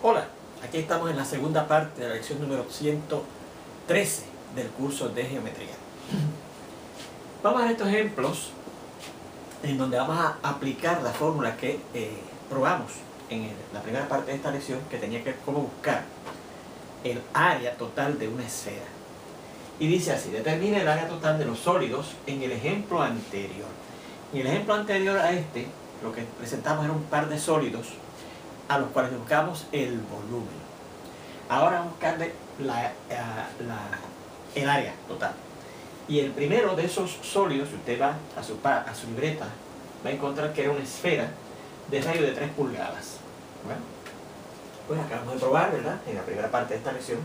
Hola, aquí estamos en la segunda parte de la lección número 113 del curso de geometría. Vamos a ver estos ejemplos en donde vamos a aplicar la fórmula que probamos en la primera parte de esta lección, que tenía que ver cómo buscar el área total de una esfera. Y dice así: determine el área total de los sólidos en el ejemplo anterior. En el ejemplo anterior a este, lo que presentamos era un par de sólidos a los cuales buscamos el volumen. Ahora vamos a buscarle el área total. Y el primero de esos sólidos, si usted va a su libreta, va a encontrar que era una esfera de radio de 3 pulgadas. Bueno, pues acabamos de probar, ¿verdad?, en la primera parte de esta lección,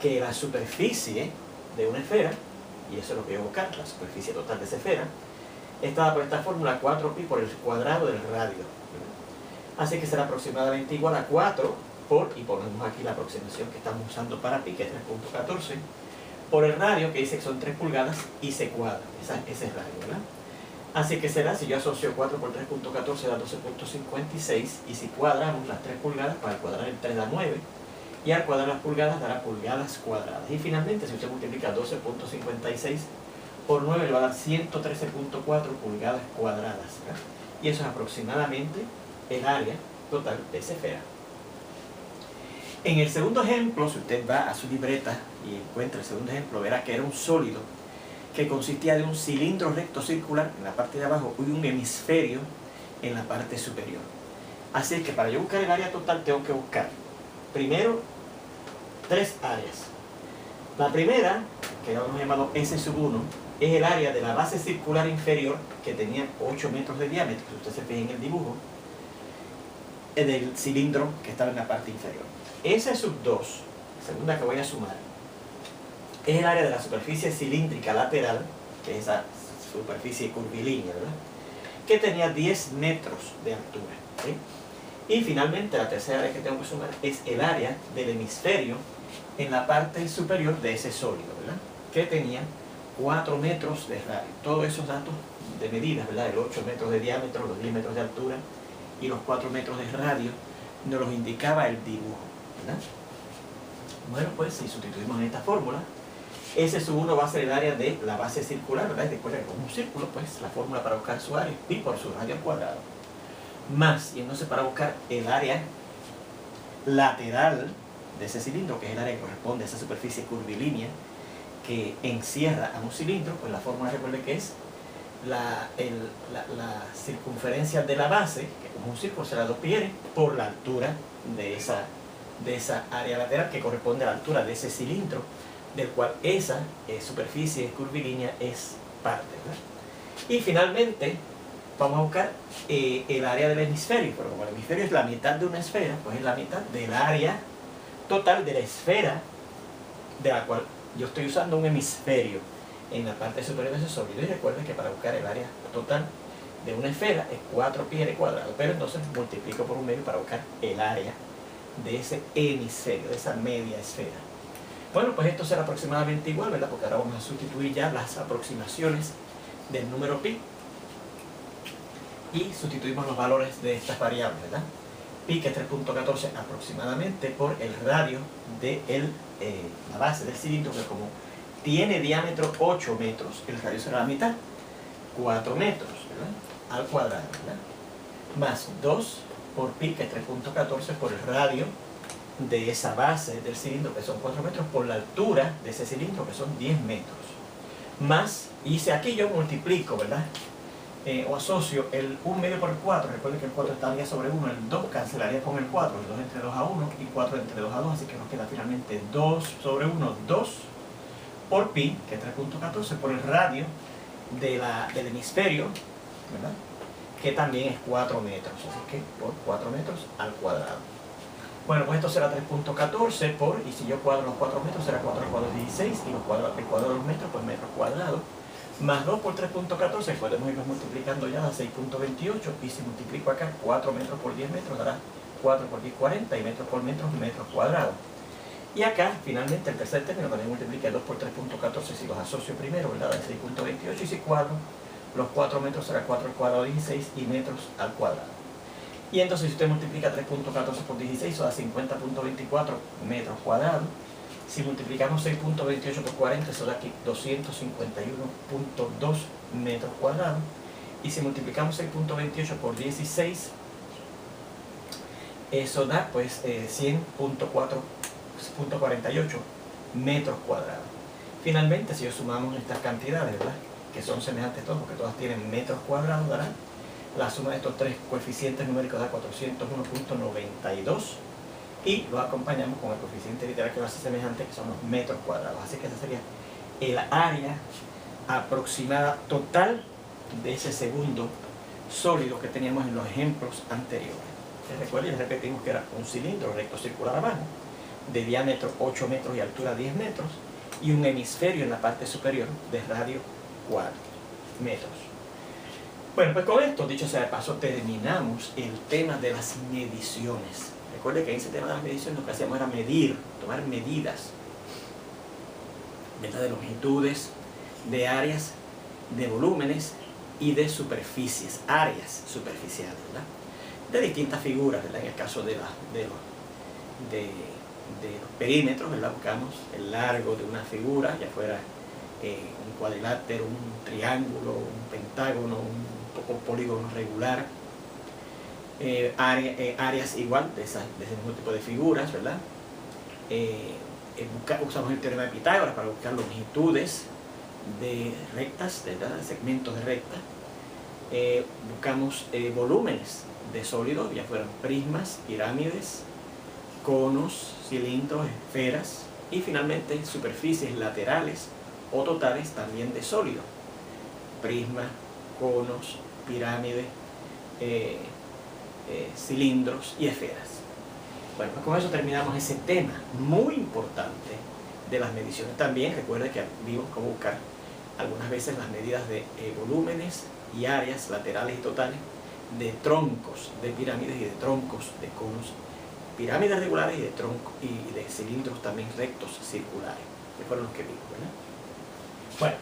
que la superficie de una esfera, y eso es lo que voy a buscar, la superficie total de esa esfera, está por esta fórmula 4pi por el cuadrado del radio. Así que será aproximadamente igual a 4 por, y ponemos aquí la aproximación que estamos usando para pi, que es 3.14, por el radio, que dice que son 3 pulgadas, y se cuadra, ese es radio, ¿verdad? Así que será, si yo asocio 4 por 3.14 da 12.56, y si cuadramos las 3 pulgadas, para cuadrar el 3 da 9, y al cuadrar las pulgadas dará pulgadas cuadradas. Y finalmente, si usted multiplica 12.56 por 9, le va a dar 113.4 pulgadas cuadradas, ¿verdad? Y eso es aproximadamente el área total de esa esfera. En el segundo ejemplo, si usted va a su libreta y encuentra el segundo ejemplo, verá que era un sólido que consistía de un cilindro recto circular en la parte de abajo y un hemisferio en la parte superior. Así que para yo buscar el área total tengo que buscar primero 3 áreas. La primera, que hemos llamado S1, es el área de la base circular inferior, que tenía 8 metros de diámetro, si usted se fija en el dibujo, del cilindro que estaba en la parte inferior. S2, la segunda que voy a sumar, es el área de la superficie cilíndrica lateral, que es esa superficie curvilínea, ¿verdad?, que tenía 10 metros de altura, ¿sí? Y finalmente la tercera área que tengo que sumar es el área del hemisferio en la parte superior de ese sólido, ¿verdad?, que tenía 4 metros de radio. Todos esos datos de medidas, ¿verdad?, el 8 metros de diámetro, los 10 metros de altura y los 4 metros de radio, nos los indicaba el dibujo, ¿verdad? Bueno, pues si sustituimos en esta fórmula, S1 va a ser el área de la base circular, ¿verdad? Recuerda que como un círculo, pues la fórmula para buscar su área es pi por su radio al cuadrado. Más, y entonces para buscar el área lateral de ese cilindro, que es el área que corresponde a esa superficie curvilínea que encierra a un cilindro, pues la fórmula, recuerde que es la circunferencia de la base, que como un círculo será 2πr, por la altura de esa área lateral, que corresponde a la altura de ese cilindro, del cual esa superficie curvilínea es parte, ¿verdad? Y finalmente vamos a buscar el área del hemisferio, pero como el hemisferio es la mitad de una esfera, pues es la mitad del área total de la esfera, de la cual yo estoy usando un hemisferio en la parte superior de ese sólido. Y recuerden que para buscar el área total de una esfera es 4πr cuadrado, pero entonces multiplico por un medio para buscar el área de ese hemisferio, de esa media esfera. Bueno, pues esto será aproximadamente igual, ¿verdad?, porque ahora vamos a sustituir ya las aproximaciones del número pi y sustituimos los valores de estas variables, ¿verdad? Pi, que es 3.14 aproximadamente, por el radio de la base del cilindro, que como tiene diámetro 8 metros, el radio será la mitad, 4 metros, ¿verdad?, al cuadrado, ¿verdad?, más 2 por pi, que es 3.14, por el radio de esa base del cilindro, que son 4 metros, por la altura de ese cilindro, que son 10 metros, más, y si aquí yo multiplico, ¿verdad?, o asocio el 1 medio por el 4, recuerden que el 4 estaría sobre 1, el 2 cancelaría con el 4, el 2 entre 2 a 1 y 4 entre 2 a 2, así que nos queda finalmente 2 sobre 1, 2 por pi, que es 3.14, por el radio del hemisferio, ¿verdad?, que también es 4 metros, así que por 4 metros al cuadrado. Bueno, pues esto será 3.14 por, y si yo cuadro los 4 metros será 4 al cuadrado 16, y el cuadrado de los metros, pues metros cuadrados, más 2 por 3.14, podemos irnos multiplicando ya a 6.28, y si multiplico acá 4 metros por 10 metros dará 4 por 10, 40, y metros por metros cuadrados. Y acá, finalmente, el tercer término también multiplica 2 por 3.14, si los asocio primero, ¿verdad?, da 6.28, y si cuadro los 4 metros será 4 al cuadrado 16 y metros al cuadrado. Y entonces si usted multiplica 3.14 por 16, eso da 50.24 metros cuadrados. Si multiplicamos 6.28 por 40, eso da aquí 251.2 metros cuadrados. Y si multiplicamos 6.28 por 16, eso da pues 100.48 metros cuadrados. Finalmente, si sumamos estas cantidades, ¿verdad?, que son semejantes todas, porque todas tienen metros cuadrados, dará la suma de estos tres coeficientes numéricos da 401.92, y lo acompañamos con el coeficiente literal que lo hace semejante, que son los metros cuadrados. Así que esa sería el área aproximada total de ese segundo sólido que teníamos en los ejemplos anteriores. Recuerden, les repetimos que era un cilindro recto circular abajo, de diámetro 8 metros y altura 10 metros, y un hemisferio en la parte superior de radio 4 metros. Bueno, pues con esto, dicho sea de paso, terminamos el tema de las mediciones. Recuerde que en ese tema de las mediciones lo que hacíamos era medir, tomar medidas, ¿verdad?, de longitudes, de áreas, de volúmenes y de superficies, áreas superficiales, ¿verdad?, de distintas figuras, ¿verdad? En el caso de los perímetros, ¿verdad?, buscamos el largo de una figura, ya fuera un cuadrilátero, un triángulo, un pentágono, un polígono regular, áreas igual de ese mismo tipo de figuras, ¿verdad? Usamos el teorema de Pitágoras para buscar longitudes de rectas, de segmentos de recta. Buscamos volúmenes de sólidos, ya fueran prismas, pirámides, conos, cilindros, esferas, y finalmente superficies laterales o totales también de sólido, prismas, conos, pirámides, cilindros y esferas. Bueno, pues con eso terminamos ese tema muy importante de las mediciones. También recuerde que vimos cómo buscar algunas veces las medidas de volúmenes y áreas laterales y totales de troncos de pirámides y de troncos de conos, pirámides regulares y de troncos y de cilindros también rectos circulares, que fueron los que vimos, ¿verdad? Bueno,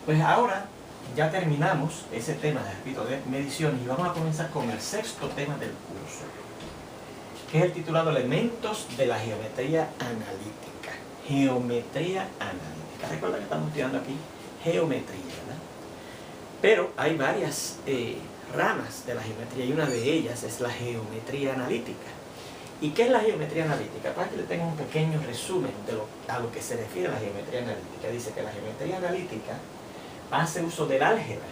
pues ahora ya terminamos ese tema, repito, de mediciones, y vamos a comenzar con el sexto tema del curso, que es el titulado Elementos de la geometría analítica. Geometría analítica. Recuerda que estamos estudiando aquí geometría, ¿verdad? Pero hay varias ramas de la geometría, y una de ellas es la geometría analítica. ¿Y qué es la geometría analítica? Para que le tenga un pequeño resumen a lo que se refiere a la geometría analítica. Dice que la geometría analítica hace uso del álgebra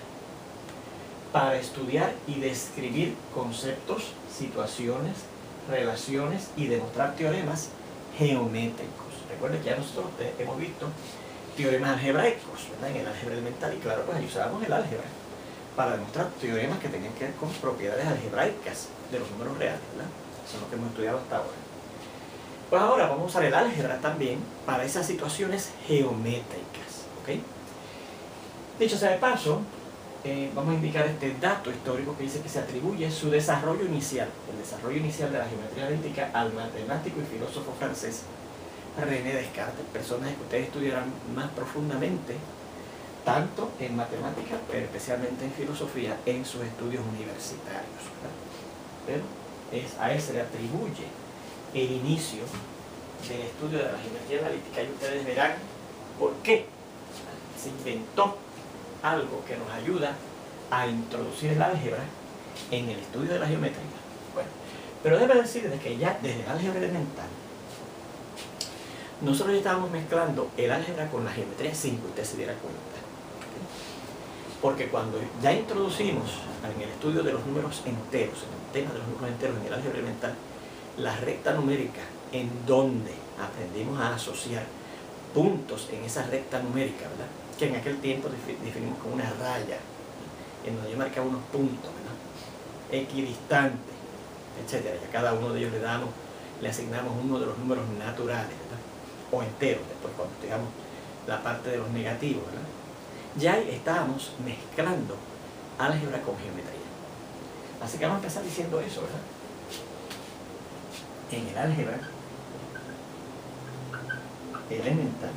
para estudiar y describir conceptos, situaciones, relaciones y demostrar teoremas geométricos. Recuerden que ya nosotros hemos visto teoremas algebraicos, ¿verdad?, en el álgebra elemental, y claro, pues ahí usábamos el álgebra para demostrar teoremas que tenían que ver con propiedades algebraicas de los números reales, ¿verdad? Eso es lo que hemos estudiado hasta ahora. Pues ahora vamos a usar el álgebra también para esas situaciones geométricas, ¿ok? Dicho sea de paso, vamos a indicar este dato histórico que dice que se atribuye su desarrollo inicial, el desarrollo inicial de la geometría analítica, al matemático y filósofo francés René Descartes, personaje que ustedes estudiarán más profundamente, tanto en matemáticas, pero especialmente en filosofía, en sus estudios universitarios, ¿verdad? Pero a él se le atribuye el inicio del estudio de la geometría analítica, y ustedes verán por qué se inventó algo que nos ayuda a introducir el álgebra en el estudio de la geometría. Bueno, pero debo decirles que ya desde el álgebra elemental nosotros ya estábamos mezclando el álgebra con la geometría sin que usted se diera cuenta. Porque cuando ya introducimos en el estudio de los números enteros, en el tema de los números enteros en el álgebra elemental, la recta numérica, en donde aprendimos a asociar puntos en esa recta numérica, ¿verdad?, que en aquel tiempo definimos como una raya, en donde yo marcaba unos puntos, ¿verdad?, equidistantes, etc. Y a cada uno de ellos le asignamos uno de los números naturales, ¿verdad?, o enteros, después cuando estudiamos la parte de los negativos, ¿verdad? Ya estábamos mezclando álgebra con geometría. Así que vamos a empezar diciendo eso, ¿verdad? En el álgebra elemental,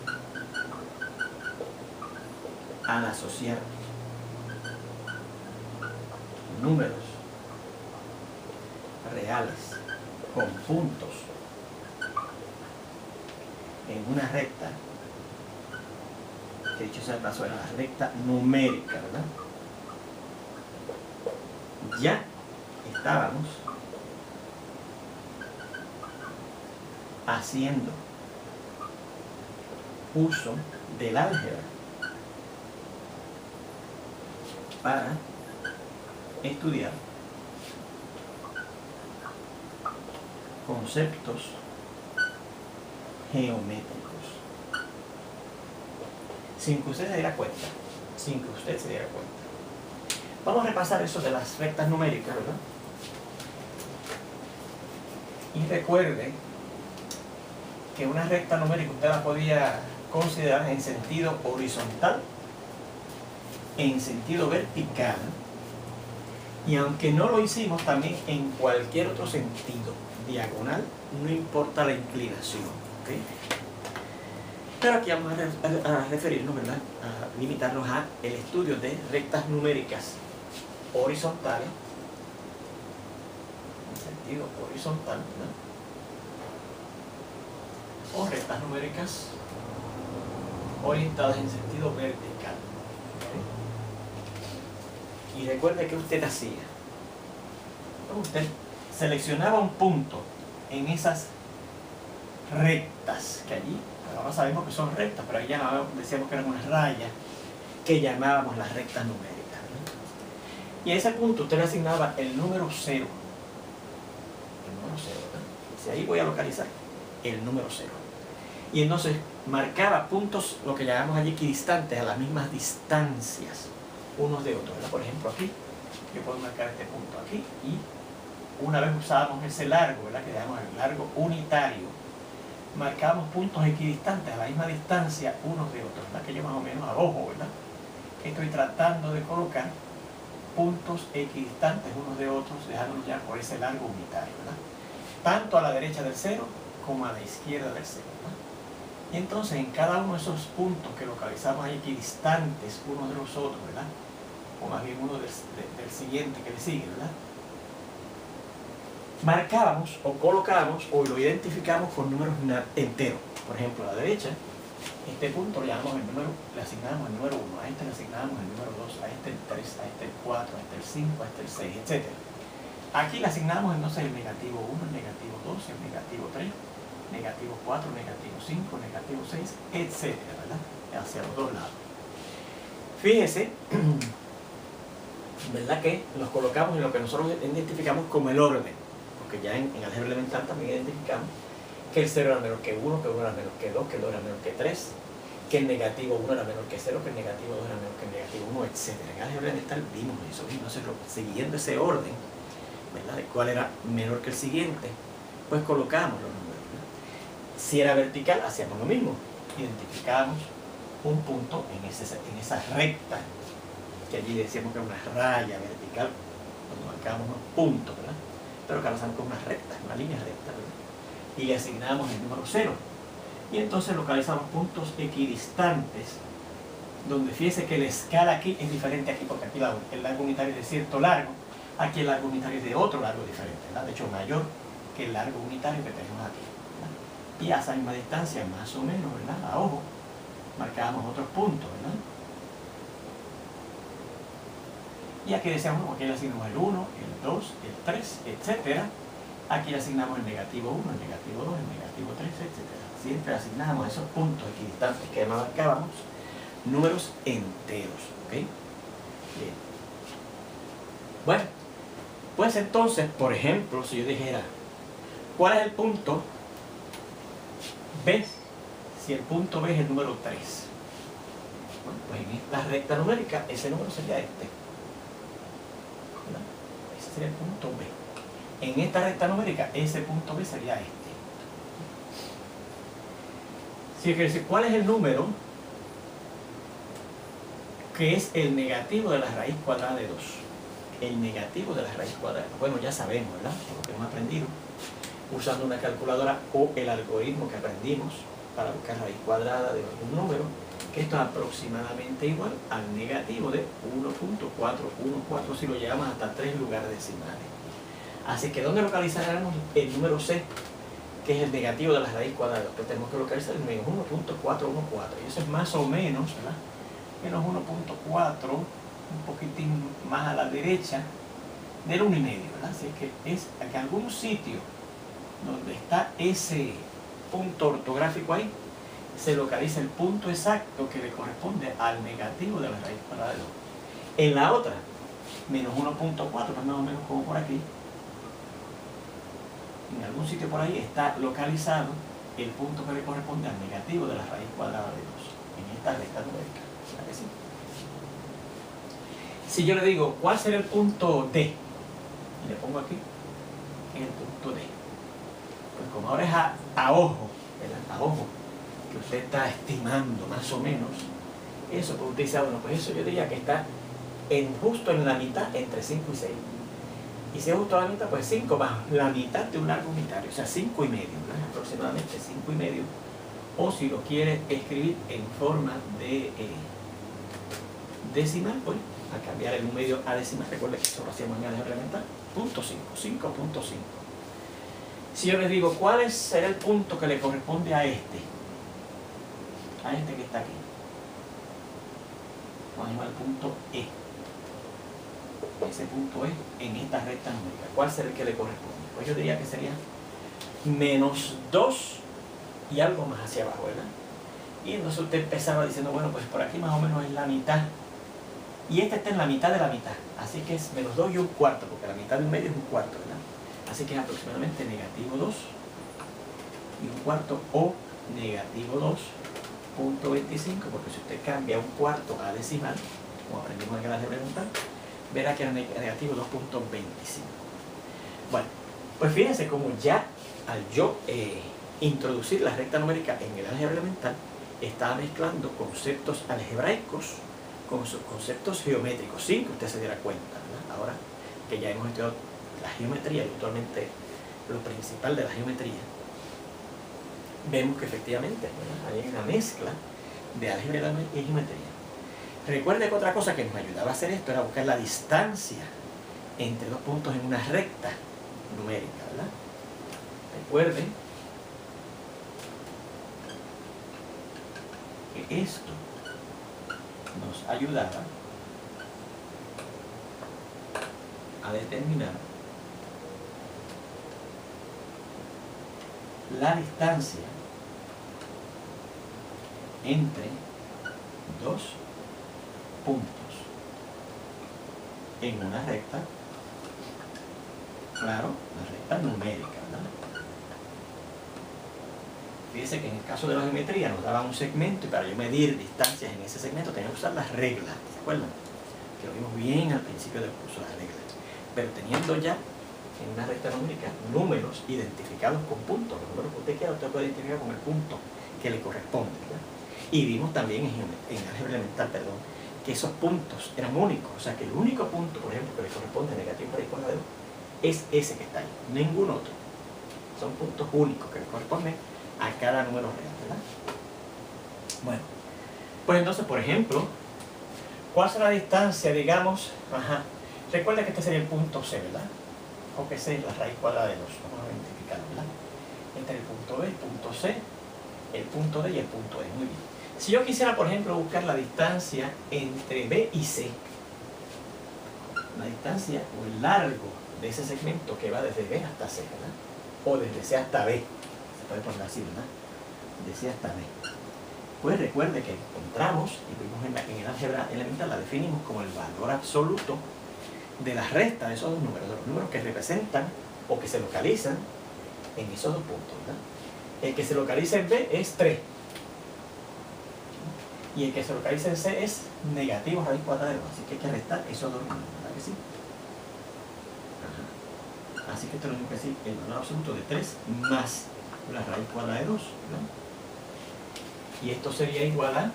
al asociar números reales con puntos en una recta, que dicho sea de paso era la recta numérica, ¿verdad? Ya estábamos haciendo uso del álgebra para estudiar conceptos geométricos. Sin que usted se diera cuenta. Vamos a repasar eso de las rectas numéricas, ¿verdad? Y recuerde que una recta numérica usted la podía considerar en sentido horizontal, en sentido vertical, y aunque no lo hicimos, también en cualquier otro sentido, diagonal, no importa la inclinación, ¿okay? Pero aquí vamos a referirnos, ¿verdad?, a limitarnos a el estudio de rectas numéricas horizontales, en sentido horizontal, ¿verdad?, o rectas numéricas orientadas en sentido vertical. ¿Okay? Y recuerde que usted hacía. Usted seleccionaba un punto en esas rectas que allí, ahora sabemos que son rectas, pero ahí ya decíamos que eran unas rayas que llamábamos las rectas numéricas, ¿no? Y a ese punto usted le asignaba el número 0. El número 0, ¿verdad? Si ahí voy a localizar el número 0. Y entonces marcaba puntos, lo que llamamos allí equidistantes, a las mismas distancias unos de otros, ¿verdad? Por ejemplo, aquí yo puedo marcar este punto aquí, y una vez usábamos ese largo, ¿verdad?, que llamamos el largo unitario, marcamos puntos equidistantes a la misma distancia unos de otros, ¿verdad? Que yo más o menos a ojo, ¿verdad?, estoy tratando de colocar puntos equidistantes unos de otros, dejándolos ya por ese largo unitario, ¿verdad?, tanto a la derecha del 0 como a la izquierda del 0, ¿verdad? Y entonces en cada uno de esos puntos que localizamos ahí equidistantes unos de los otros, ¿verdad?, o más bien uno del siguiente que le sigue, ¿verdad?, marcábamos o colocábamos o lo identificamos con números enteros. Por ejemplo, a la derecha, este punto le llamamos el número, le asignamos el número 1, a este le asignamos el número 2, a este el 3, a este el 4, a este el 5, a este el 6, etc. Aquí le asignamos entonces el negativo 1, el negativo 2, el negativo 3, negativo 4, negativo 5, negativo 6, etc., ¿verdad?, hacia los dos lados. Fíjese, ¿verdad?, que los colocamos en lo que nosotros identificamos como el orden, porque ya en álgebra elemental también identificamos que el 0 era menor que 1, que 1 era menor que 2, que 2 era menor que 3, que el negativo 1 era menor que 0, que el negativo 2 era menor que el negativo 1, etc. En álgebra elemental vimos eso, entonces siguiendo ese orden, ¿verdad?, de cuál era menor que el siguiente, pues colocamos los números, ¿verdad? Si era vertical, hacíamos lo mismo, identificábamos un punto en esa recta, que allí decíamos que era una raya vertical, cuando marcábamos unos puntos, ¿verdad?, pero que ahora están con unas rectas, una línea recta, ¿verdad?, y le asignamos el número 0. Y entonces localizamos puntos equidistantes, donde fíjese que la escala aquí es diferente aquí, porque aquí el largo unitario es de cierto largo, aquí el largo unitario es de otro largo diferente, ¿verdad?, de hecho mayor que el largo unitario que tenemos aquí, ¿verdad?, y a esa misma distancia, más o menos, ¿verdad?, a ojo, marcábamos otros puntos, ¿verdad? Y aquí decíamos, aquí le asignamos el 1, el 2, el 3, etc. Aquí le asignamos el negativo 1, el negativo 2, el negativo 3, etc. Siempre asignamos esos puntos equidistantes que marcábamos números enteros, ¿ok? Bien. Bueno, pues entonces, por ejemplo, si yo dijera, ¿cuál es el punto B? Si el punto B es el número 3. Bueno, pues en esta recta numérica, ese número sería este. ¿Verdad? Ese sería el punto B. En esta recta numérica, ese punto B sería este. Si quiere decir, ¿cuál es el número que es el negativo de la raíz cuadrada de 2? El negativo de la raíz cuadrada. Bueno, ya sabemos, ¿verdad?, por lo que hemos aprendido, usando una calculadora o el algoritmo que aprendimos para buscar raíz cuadrada de algún número, que esto es aproximadamente igual al negativo de 1.414 si lo llevamos hasta 3 lugares decimales. Así que ¿dónde localizaremos el número c, que es el negativo de la raíz cuadrada de 2? Pues tenemos que localizar el menos 1.414, y eso es más o menos, ¿verdad? Menos 1.4, un poquitín más a la derecha del 1,5, ¿verdad? Así que es en algún sitio donde está ese punto ortográfico ahí, se localiza el punto exacto que le corresponde al negativo de la raíz cuadrada de 2. En la otra, menos 1.4, pues más o menos como por aquí, en algún sitio por ahí está localizado el punto que le corresponde al negativo de la raíz cuadrada de 2, en esta recta numérica. ¿Verdad que sí? Si yo le digo, ¿cuál será el punto D? Y le pongo aquí, en el punto D. Pues como ahora es a ojo, ¿verdad? A ojo, que usted está estimando más o menos, eso pues usted dice, bueno, pues eso yo diría que está justo en la mitad entre 5 y 6. Y si es justo a la mitad, pues 5 más la mitad de un largo unitario, o sea, 5 y medio, ¿verdad? Aproximadamente 5 y medio. O si lo quiere escribir en forma de decimal, pues a cambiar el 1,5 a decimal, recuerde que eso lo hacíamos en álgebra elemental, 5.5. Si yo les digo, ¿cuál será el punto que le corresponde a este? A este que está aquí. Vamos a llamar el punto E. Ese punto E en esta recta numérica. ¿Cuál será el que le corresponde? Pues yo diría que sería menos 2 y algo más hacia abajo, ¿verdad? Y entonces usted empezaba diciendo, bueno, pues por aquí más o menos es la mitad. Y este está en la mitad de la mitad. Así que es menos 2 y un cuarto, porque la mitad de un medio es un cuarto, ¿verdad? Así que es aproximadamente negativo 2 y un cuarto, o negativo 2.25, porque si usted cambia un cuarto a decimal, como aprendimos en el álgebra elemental, verá que era negativo 2.25. Bueno, pues fíjense como ya al yo introducir la recta numérica en el álgebra elemental, estaba mezclando conceptos algebraicos con conceptos geométricos, sin que usted se diera cuenta, ¿verdad? Ahora que ya hemos estudiado la geometría, y actualmente lo principal de la geometría, vemos que efectivamente, ¿verdad?, hay una mezcla de álgebra y geometría. Recuerde que otra cosa que nos ayudaba a hacer esto era buscar la distancia entre dos puntos en una recta numérica, ¿verdad? Recuerden que esto nos ayudaba a determinar la distancia entre dos puntos en una recta, claro, la recta numérica, ¿verdad? Fíjense que en el caso de la geometría nos daban un segmento, y para yo medir distancias en ese segmento tenía que usar las reglas, ¿se acuerdan? Que lo vimos bien al principio del curso, las reglas. Pero teniendo ya en una recta numérica números identificados con puntos, los números que usted quiera, usted puede identificar con el punto que le corresponde, ¿verdad? Y vimos también en álgebra elemental, que esos puntos eran únicos, o sea que el único punto, por ejemplo, que le corresponde a negativo raíz cuadrada de 2 es ese que está ahí, ningún otro. Son puntos únicos que le corresponden a cada número real, ¿verdad? Bueno, pues entonces, por ejemplo, ¿cuál será la distancia, digamos? Recuerda que este sería el punto C, ¿verdad? O que C es la raíz cuadrada de 2, vamos a identificarlo, ¿verdad? Este es el punto B, el punto C, el punto D y el punto E, muy bien. Si yo quisiera, por ejemplo, buscar la distancia entre B y C, la distancia o el largo de ese segmento que va desde B hasta C, ¿verdad? O desde C hasta B, se puede poner así, ¿verdad? De C hasta B. Pues recuerde que encontramos, y vimos en el álgebra elemental, la definimos como el valor absoluto de la resta de esos dos números, de los números que representan o que se localizan en esos dos puntos, ¿verdad? El que se localiza en B es 3. Y el que se localiza en C es negativo raíz cuadrada de 2. Así que hay que restar esos dos números, ¿verdad que sí? Así que esto nos dice decir el valor absoluto de 3 más la raíz cuadrada de 2, ¿verdad? Y esto sería igual a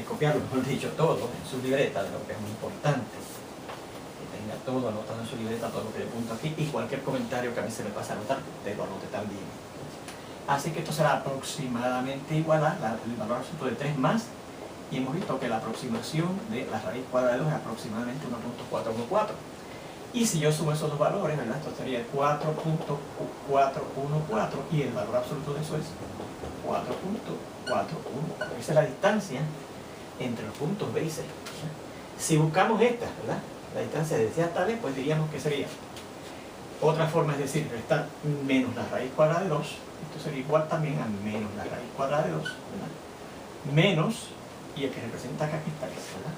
copiarlo, mejor dicho, todo en su libreta, de lo que es muy importante. tenga todo anotado en su libreta, todo lo que le apunto aquí, y cualquier comentario que a mí se me pase a anotar, usted lo anote también. Así que esto será aproximadamente igual a el valor absoluto de 3 más, y hemos visto que la aproximación de la raíz cuadrada de 2 es aproximadamente 1.414. Y si yo sumo esos dos valores, ¿verdad? Esto sería 4.414, y el valor absoluto de eso es 4.414. Esa es la distancia entre los puntos B y C. Si buscamos esta, ¿verdad?, la distancia de C hasta B, pues diríamos que sería otra forma, es decir, restar menos la raíz cuadrada de 2. Esto sería igual también a menos la raíz cuadrada de 2, ¿verdad? Menos, y el que representa acá, aquí está ese, ¿verdad?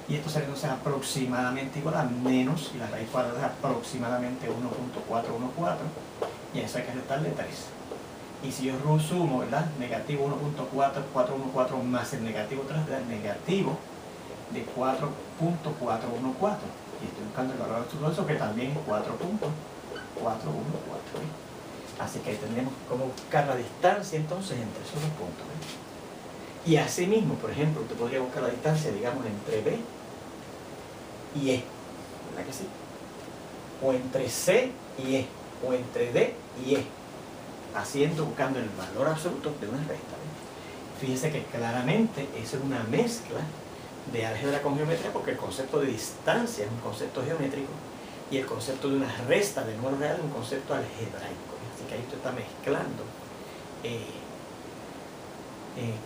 Y esto sería entonces aproximadamente igual a menos, y la raíz cuadrada es aproximadamente 1.414, y a eso hay que restarle 3. Y si yo sumo, ¿verdad?, negativo 1.414 más el negativo 3, da negativo de 4.414. Y estoy buscando el valor absoluto de eso, que también es 4.414. Así que ahí tendremos cómo buscar la distancia entonces entre esos dos puntos. Y asimismo, por ejemplo, usted podría buscar la distancia, digamos, entre B y E, ¿verdad que sí? O entre C y E, o entre D y E, buscando el valor absoluto de una recta. Fíjese que claramente eso es una mezcla de álgebra con geometría, porque el concepto de distancia es un concepto geométrico y el concepto de una resta de números reales es un concepto algebraico. Así que ahí usted está mezclando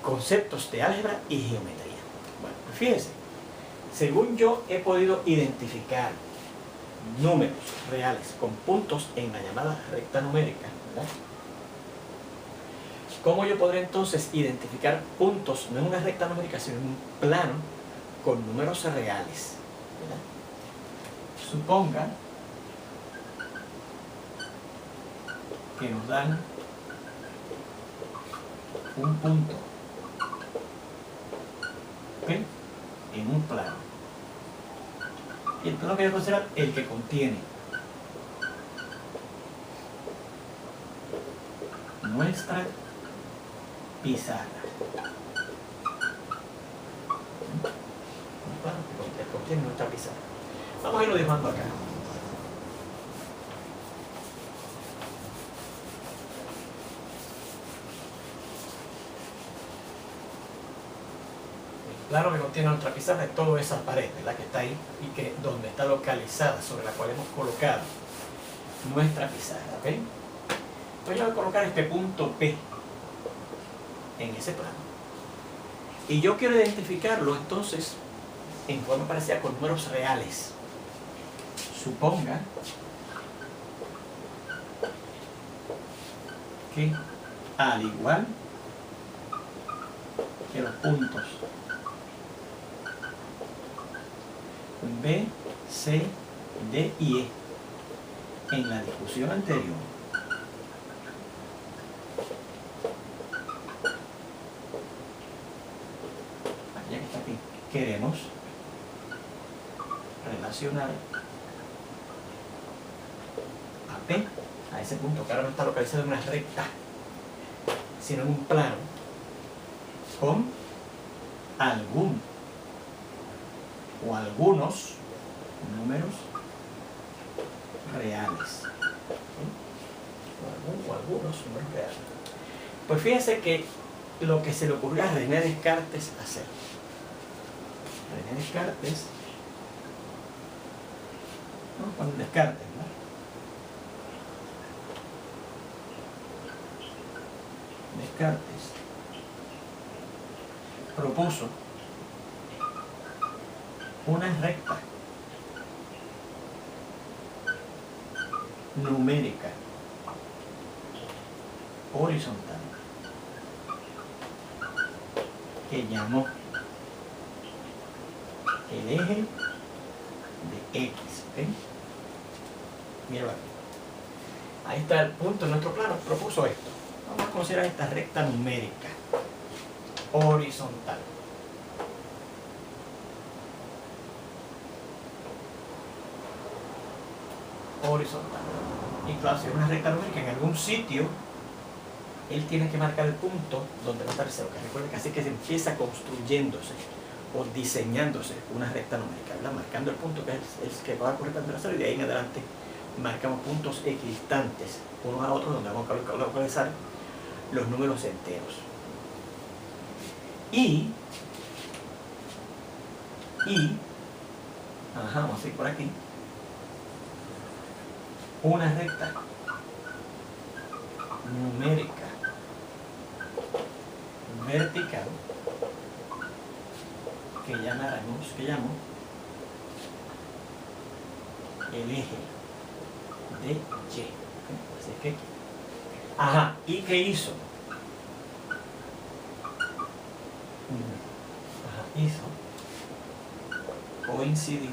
conceptos de álgebra y geometría. Bueno, pues fíjese, según yo he podido identificar números reales con puntos en la llamada recta numérica, ¿verdad? ¿Cómo yo podré entonces identificar puntos, no en una recta numérica, sino en un plano con números reales, ¿verdad? Suponga que nos dan un punto, ¿ok?, en un plano. Y el plano que voy a considerar el que contiene nuestra pizarra. Un plano que contiene nuestra pizarra. Vamos a irlo dibujando acá. Claro que contiene nuestra pizarra es toda esa pared, ¿verdad?, que está ahí y que donde está localizada, sobre la cual hemos colocado nuestra pizarra, ¿ok? Pues yo voy a colocar este punto P en ese plano. Y yo quiero identificarlo entonces en forma parecida con números reales. Suponga que, al igual que los puntos B, C, D y E en la discusión anterior, ya que está aquí, queremos relacionar a P, a ese punto que ahora no está localizado en una recta, sino en un plano, con algún o algunos números reales. O algunos números reales. Pues fíjense que lo que se le ocurrió a René Descartes hacer. René Descartes, ¿no?, con Descartes, ¿no?, Descartes propuso una recta numérica horizontal que llamó el eje de X, ¿ok? Mira aquí. Ahí está el punto en nuestro plano, propuso esto. Vamos a considerar esta recta numérica horizontal. Horizontal. Y claro, si es una recta numérica, en algún sitio él tiene que marcar el punto donde va a estar el cero, que recuerden que así que se empieza construyéndose o diseñándose una recta numérica, ¿verdad? Marcando el punto que es el que va a correr para el y de ahí en adelante marcamos puntos equidistantes unos a otros donde vamos a localizar los números enteros. Vamos a ir por aquí, una recta numérica vertical que llamo el eje de Y. Así que, ¿y qué hizo? Hizo coincidir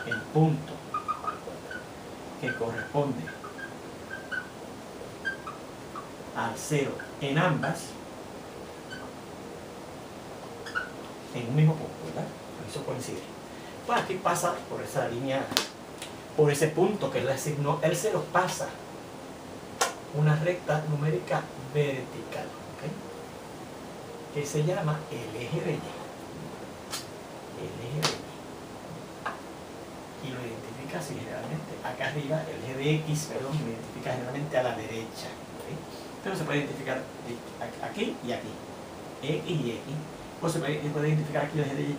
el punto que corresponde al 0 en ambas en un mismo punto, ¿verdad? Eso coincide. Pues aquí pasa por esa línea, por ese punto que le asignó el 0, pasa una recta numérica vertical, ¿okay? Que se llama el eje de Y. El eje de Y. Y lo identifica así generalmente. Acá arriba, el eje de X, lo identifica generalmente a la derecha, ¿okay? Pero se puede identificar aquí y aquí. X y X. O se puede identificar aquí el eje de Y y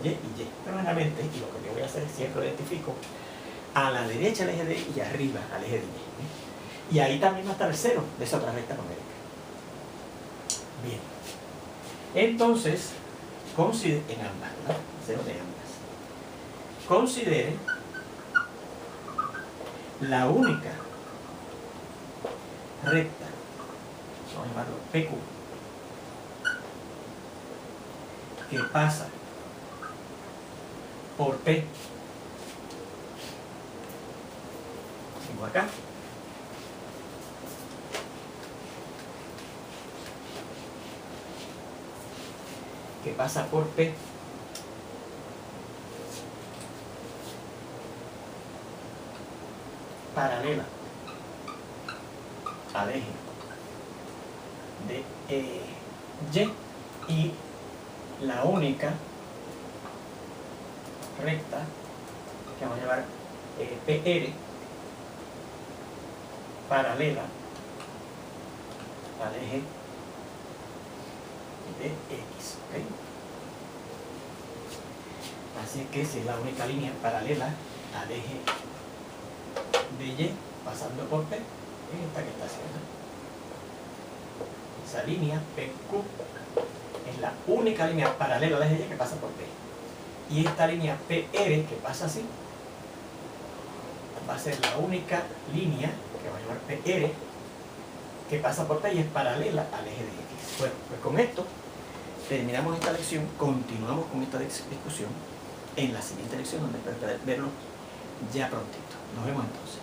Y. Pero generalmente, y lo que yo voy a hacer es siempre lo identifico a la derecha el eje de Y y arriba al eje de Y. Y ahí también va a estar el 0 de esa otra recta numérica. Bien. Entonces, considere en ambas, ¿verdad? 0 de ambas. Considere la única recta, vamos a llamarlo PQ, que pasa por P. Tengo acá. Que pasa por P. Paralela al eje de Y, y la única recta que vamos a llamar PR paralela al eje de X, ¿okay? Así que si es la única línea paralela al eje de Y pasando por P, es esta que está haciendo. Esa línea PQ es la única línea paralela al eje de Y que pasa por P. Y esta línea PR que pasa así va a ser la única línea que va a llamar PR que pasa por P y es paralela al eje de X. Bueno, pues con esto terminamos esta lección, continuamos con esta discusión en la siguiente lección donde espero verlo ya prontito. Nos vemos entonces.